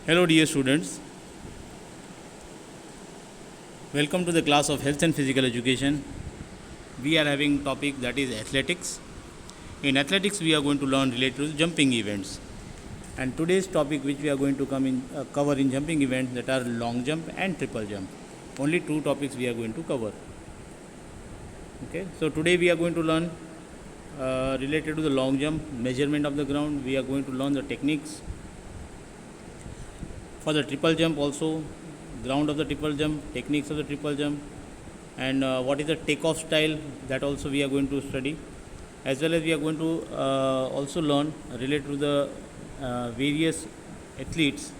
Hello dear students, welcome to the class of Health and Physical Education. We are having topic that is athletics. In athletics we are going to learn related to jumping events. And today's topic which we are going to cover in jumping events, that are long jump and triple jump. Only two topics we are going to cover. Okay, so today we are going to learn related to the long jump, measurement of the ground. We are going to learn the techniques. For the triple jump also, ground of the triple jump, techniques of the triple jump, and what is the takeoff style, that also we are going to study. As well as we are going to also learn related to the various athletes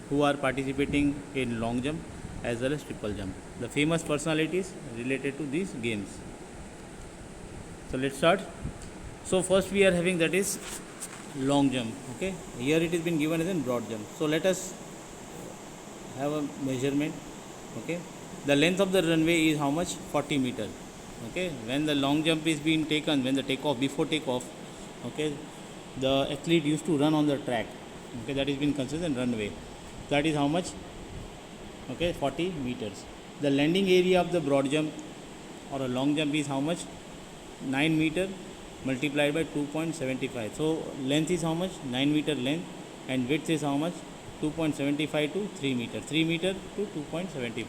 who are participating in long jump as well as triple jump, the famous personalities related to these games. So let's start. So first we are having, that is long jump. Okay, here it has been given as a broad jump. So let us have a measurement. Okay, the length of the runway is how much? 40 meter. Okay, when the long jump is being taken, when the takeoff, before takeoff, okay, the athlete used to run on the track. Okay, that is being considered runway. That is how much? Okay, 40 meters. The landing area of the broad jump or a long jump is how much? 9 meter multiplied by 2.75. So length is how much? 9 meter length, and width is how much? 2.75 to 3 meter. 3 meter to 2.75.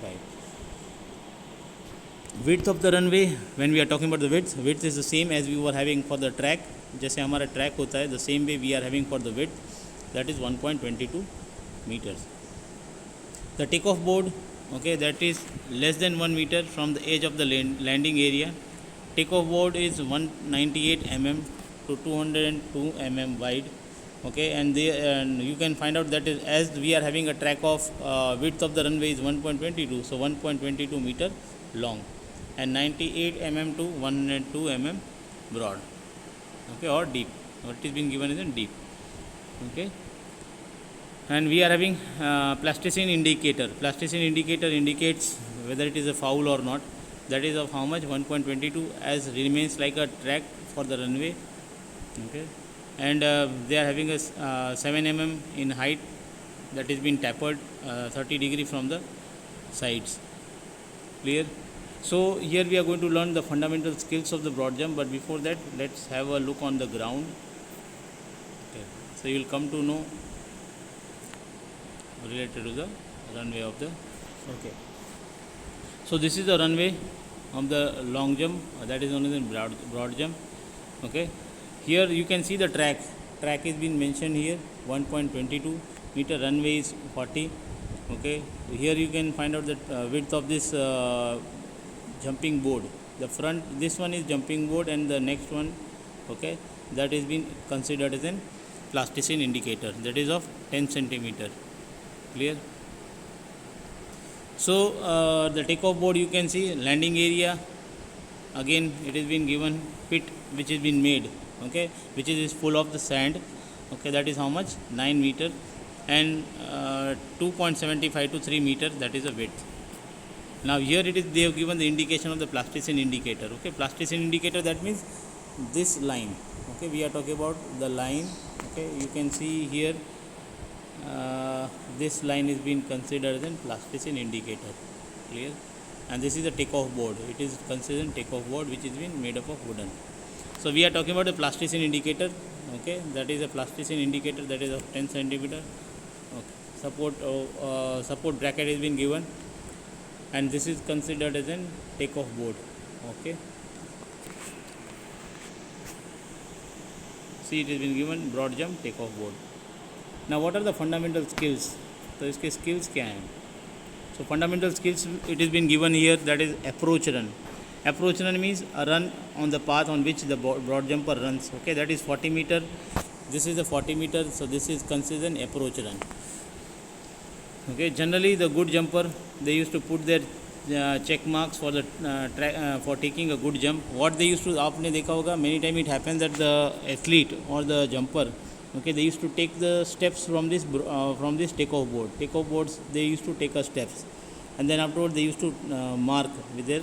Width of the runway, when we are talking about the width is the same as we were having for the track. जैसे हमारा track होता है, the same way we are having for the width, that is 1.22 meters. The takeoff board, okay, that is less than 1 meter from the edge of the landing area. Takeoff board is 198 mm to 202 mm wide. Okay, and you can find out that is, as we are having a track of width of the runway is 1.22, so 1.22 meter long, and 98 mm to 102 mm broad. Okay, or deep. What is being given is in deep. Okay, and we are having plasticine indicator. Plasticine indicator indicates whether it is a foul or not. That is of how much? 1.22, as remains like a track for the runway. Okay, and they are having a 7 mm in height, that is been tapered 30 degree from the sides. Clear? So here we are going to learn the fundamental skills of the broad jump, but before that let's have a look on the ground. Okay, so you will come to know related to the runway of the, okay, so this is the runway of the long jump, that is only the broad jump. Okay, here you can see the track is been mentioned here, 1.22 meter, runway is 40. Okay, here you can find out the width of this jumping board. The front, this one is jumping board, and the next one, okay, that is been considered as an plasticine indicator, that is of 10 centimeter. Clear? So the takeoff board, you can see landing area, again it has been given pit which has been made, okay, which is full of the sand. Okay, that is how much? 9 meter, and 2.75 to 3 meter, that is the width. Now here it is, they have given the indication of the plasticine indicator. Okay, plasticine indicator, that means this line. Okay, we are talking about the line. Okay, you can see here this line is being considered as a plasticine indicator. Clear? And this is the takeoff board. It is considered takeoff board which is been made up of wooden. So we are talking about the plasticine indicator. Okay, that is a plasticine indicator, that is of 10 centimeter. Okay, support bracket has been given, and this is considered as a takeoff board. Okay, see, it has been given broad jump takeoff board. Now what are the fundamental skills? तो इसके skills क्या हैं? So fundamental skills, it has been given here, that is approach run. Approach run means a run on the path on which the broad jumper runs. Okay, that is 40 meter. This is a 40 meter, so this is considered an approach run. Okay, generally the good jumper, they used to put their check marks for the for taking a good jump. What they used to, आपने देखा होगा, many time it happens that the athlete or the jumper, okay, they used to take the steps from this takeoff board. Takeoff boards, they used to take a steps, and then afterward they used to mark with their,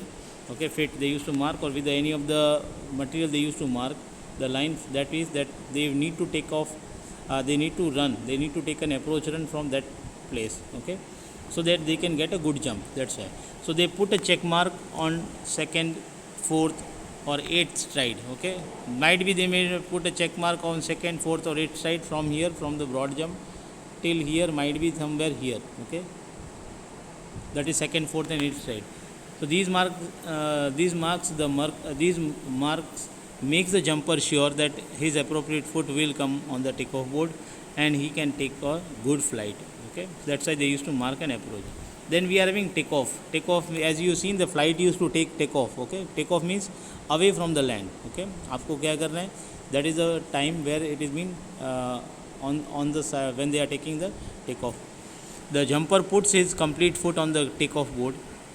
okay, fit. They used to mark, or with any of the material they used to mark the line, that is that they need to take off, they need to run, they need to take an approach run from that place, okay, so that they can get a good jump. That's why. So they put a check mark on second, fourth, or eighth stride. Okay, might be they may put a check mark on second, fourth, or eighth stride from here, from the broad jump till here, might be somewhere here. Okay, that is second, fourth, and eighth stride. So these marks makes the jumper sure that his appropriate foot will come on the takeoff board and he can take a good flight. Okay, that's why they used to mark an approach. Then we are having takeoff. Takeoff, as you seen, the flight used to take takeoff. Okay, takeoff means away from the land. Okay, आपको क्या करना है? That is the time where it is been on the side when they are taking the takeoff. The jumper puts his complete foot on the takeoff board.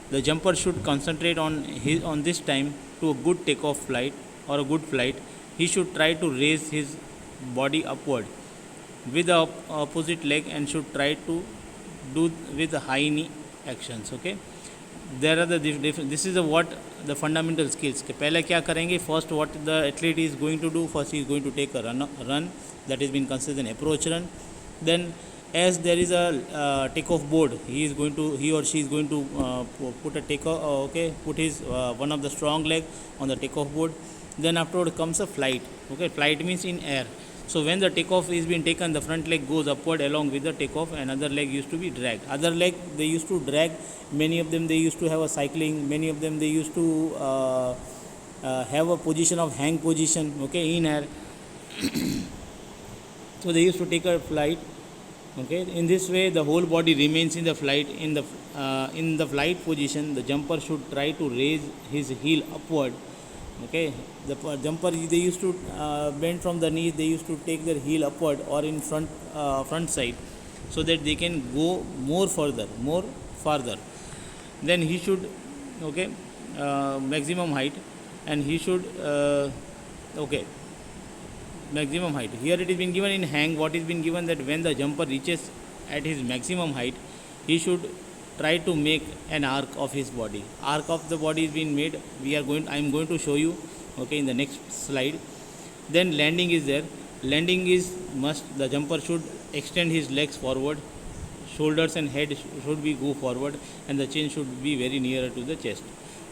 The jumper should concentrate on this time to a good takeoff flight or a good flight. He should try to raise his body upward with the opposite leg and should try to do with the high knee actions. Okay, there are the this is the what the fundamental skills कि पहले क्या करेंगे. First, what the athlete is going to do, first he is going to take a run that is been considered an approach run. Then as there is a takeoff board, he or she is going to put a takeoff, put his one of the strong leg on the takeoff board. Then afterward comes a flight. Okay, flight means in air. So when the takeoff is being taken, the front leg goes upward along with the takeoff, and other leg used to be dragged. Other leg they used to drag. Many of them they used to have a cycling. Many of them they used to have a position of hang position. Okay, in air. So they used to take a flight. Okay, in this way the whole body remains in the flight. In the flight position, the jumper should try to raise his heel upward. Okay, the jumper, they used to bend from the knee. They used to take their heel upward or in front side, so that they can go more farther. Then he should, okay, maximum height, and he should maximum height. Here it is been given in hang. What is been given, that when the jumper reaches at his maximum height, he should try to make an arc of his body. Arc of the body is being made. I am going to show you, okay, in the next slide. Then landing is there. Landing is must. The jumper should extend his legs forward. Shoulders and head should be go forward, and the chin should be very nearer to the chest.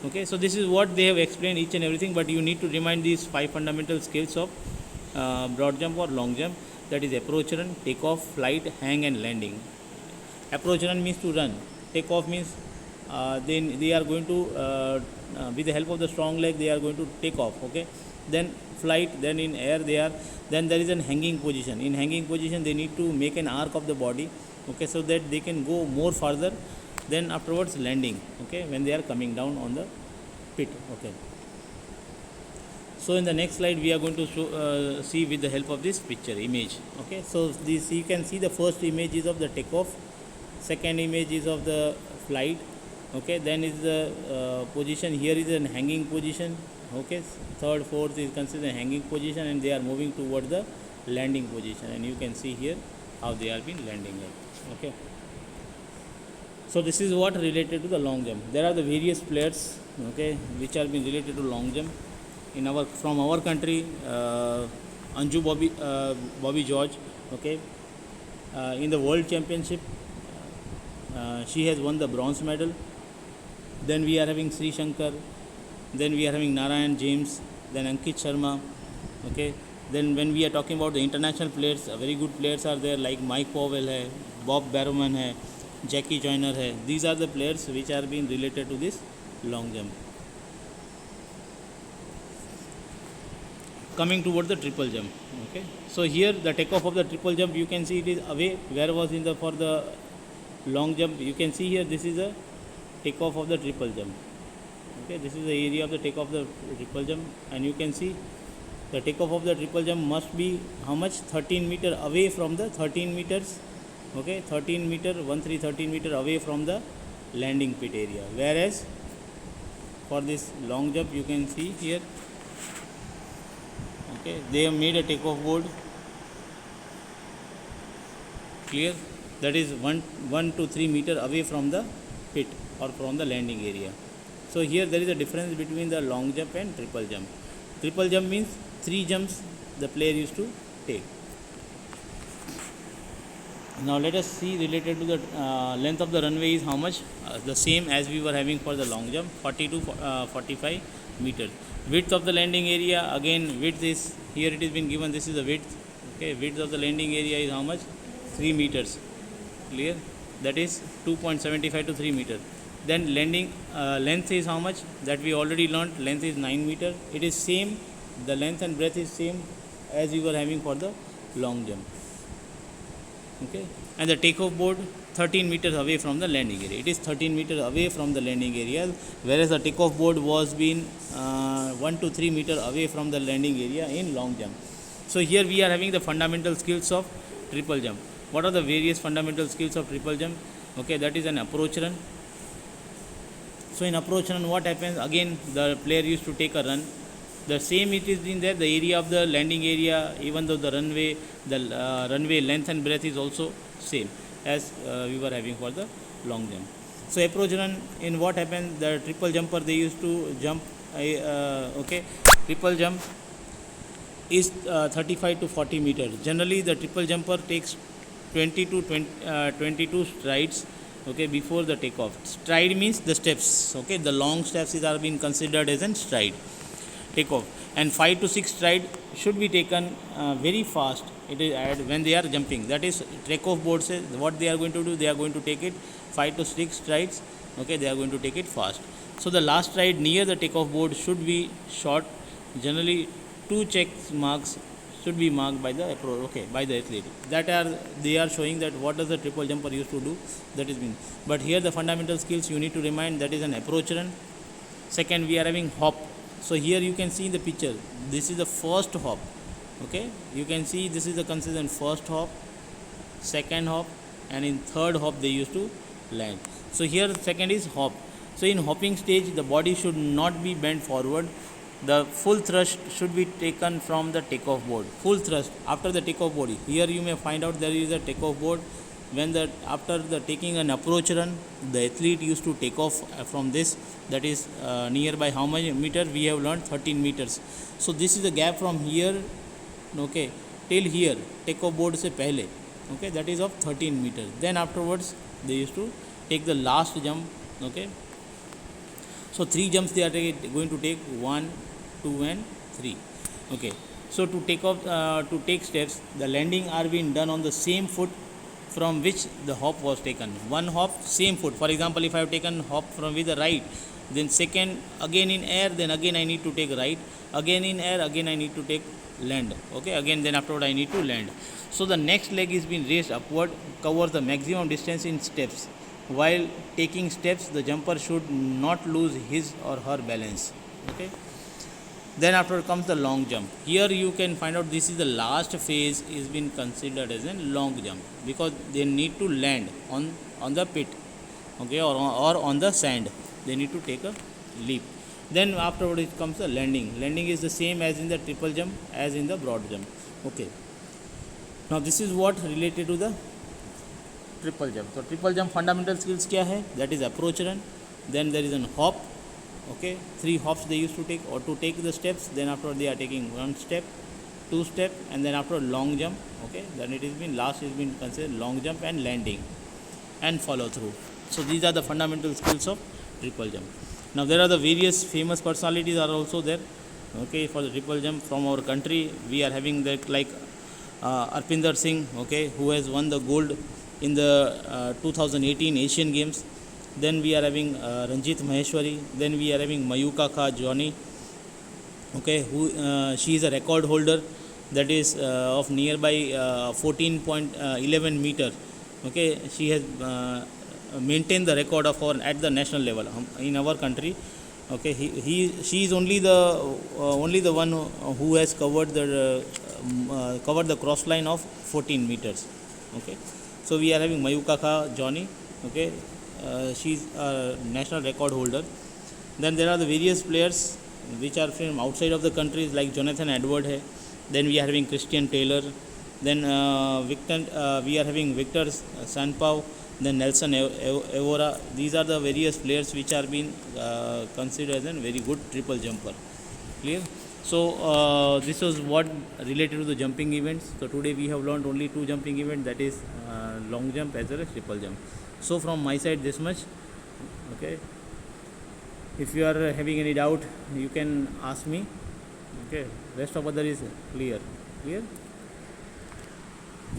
Okay, so this is what they have explained each and everything, but you need to remind these 5 fundamental skills of broad jump or long jump. That is approach run, takeoff, flight, hang, and landing. Approach run means to run. Takeoff means then they are going to with the help of the strong leg they are going to take off. Okay, then flight, then in air then there is an hanging position. In hanging position they need to make an arc of the body, okay, so that they can go more farther. Then afterwards landing, okay, when they are coming down on the pit. Okay, so in the next slide we are going to see with the help of this picture image. Okay, so this you can see the first image is of the takeoff, second image is of the flight. Okay, then is the position. Here is a hanging position. Okay, third, fourth is considered hanging position, and they are moving toward the landing position, and you can see here how they are been landing it. Okay, so this is what related to the long jump. There are the various players, okay, which are been related to long jump in from our country. Anju Bobby George, okay, in the world championship she has won the bronze medal. Then we are having Sri Shankar, then we are having Narayan James, then Ankit Sharma. Okay, then when we are talking about the international players, very good players are there like Mike Powell hai, Bob Barrowman hai, Jackie Joyner hai. These are the players which are being related to this long jump. Coming towards the triple jump. Okay, so here the takeoff of the triple jump, you can see it is away. Where was in the for the long jump, you can see here this is a takeoff of the triple jump. Okay, this is the area of the takeoff of the triple jump, and you can see the takeoff of the triple jump must be how much, 13 meter away from the 13 meters. Okay, 13 meter 13 meter away from the landing pit area, whereas for this long jump you can see here, okay, they have made a takeoff board. Clear, that is 1 to 3 meter away from the pit or from the landing area. So here there is a difference between the long jump and triple jump. Triple jump means 3 jumps the player used to take. Now let us see related to the length of the runway is how much? The same as we were having for the long jump, 40 to 45 meters. Width of the landing area, again width is, here it has been given, this is the width. Okay, width of the landing area is how much? 3 meters. Clear? That is 2.75 to 3 meters. Then landing length is how much? That we already learnt. Length is 9 meters. It is same. The length and breadth is same as we were having for the long jump. Okay, and the takeoff board 13 meters away from the landing area. It is 13 meters away from the landing area, whereas the takeoff board was been 1 to 3 meters away from the landing area in long jump. So here we are having the fundamental skills of triple jump. What are the various fundamental skills of triple jump? Okay, that is an approach run. So in approach run, what happens? Again, the player used to take a run. The same it is in there, the area of the landing area, even though the runway length and breadth is also same as we were having for the long jump. So approach run, in what happened, the triple jumper, they used to jump, okay, triple jump is 35 to 40 meters. Generally the triple jumper takes 20 to 22 strides, okay, before the takeoff. Stride means the steps, okay, the long steps are being considered as a stride. Takeoff, and 5 to 6 stride should be taken very fast. It is when they are jumping. That is, takeoff board says what they are going to do. They are going to take it 5 to 6 strides. Okay, they are going to take it fast. So the last stride near the takeoff board should be short. Generally, 2 check marks should be marked by the by the athlete. They are showing that what does the triple jumper used to do. That is mean. But here the fundamental skills you need to remind, that is an approach run. Second, we are having hop. So here you can see in the picture, this is the first hop. Okay, you can see this is the considered first hop, second hop, and in third hop they used to land. So here second is hop. So in hopping stage, the body should not be bent forward. The full thrust should be taken from the takeoff board. Full thrust after the takeoff board. Here you may find out there is a takeoff board. When after the taking an approach run, the athlete used to take off from this. That is nearby how much meter we have learned, 13 meters. So this is the gap from here, okay, till here, takeoff board se pehle, okay, that is of 13 meters. Then afterwards they used to take the last jump. Okay, so 3 jumps they are going to take, 1, 2 and 3. Okay, so to take off, to take steps, the landing are being done on the same foot from which the hop was taken. One hop, same foot. For example, if I have taken hop from with the right, then second again in air, then again I need to take right, again in air, again I need to take land. Okay, again then afterward I need to land. So the next leg is being raised upward, covers the maximum distance in steps. While taking steps, the jumper should not lose his or her balance. Okay. Then after comes the long jump. Here you can find out this is the last phase is been considered as a long jump, because they need to land on the pit, okay, or on the sand. They need to take a leap. Then afterward it comes the landing. Landing is the same as in the triple jump as in the broad jump. Okay. Now this is what related to the triple jump. So triple jump fundamental skills kya hai? That is approach run. Then there is an hop. Okay, 3 hops they used to take, or to take the steps. Then after they are taking 1 step, 2 step, and then after long jump. Okay, then it has been last has been considered long jump and landing and follow through. So these are the fundamental skills of triple jump. Now there are the various famous personalities are also there. Okay, for the triple jump from our country, we are having that like Arpinder Singh, okay, who has won the gold in the 2018 Asian Games. Then we are having Ranjit Maheshwari. Then we are having Mayuka Kha Johnny, okay, who she is a record holder, that is of nearby 14.11 meter. Okay, she has maintained the record of her at the national level in our country. Okay, she is only the one who has covered the cross line of 14 meters. Okay, so we are having Mayuka Kha Johnny. Okay, she is a national record holder. Then there are the various players which are from outside of the countries, like Jonathan Edward hai. Then we are having Christian Taylor. Then we are having Victor Sanpao. Then Nelson Evora. These are the various players which are being considered as a very good triple jumper. Clear? So this was what related to the jumping events. So today we have learned only 2 jumping events, that is long jump as well as triple jump. So from my side this much. Okay, if you are having any doubt you can ask me. Okay, rest of other is clear.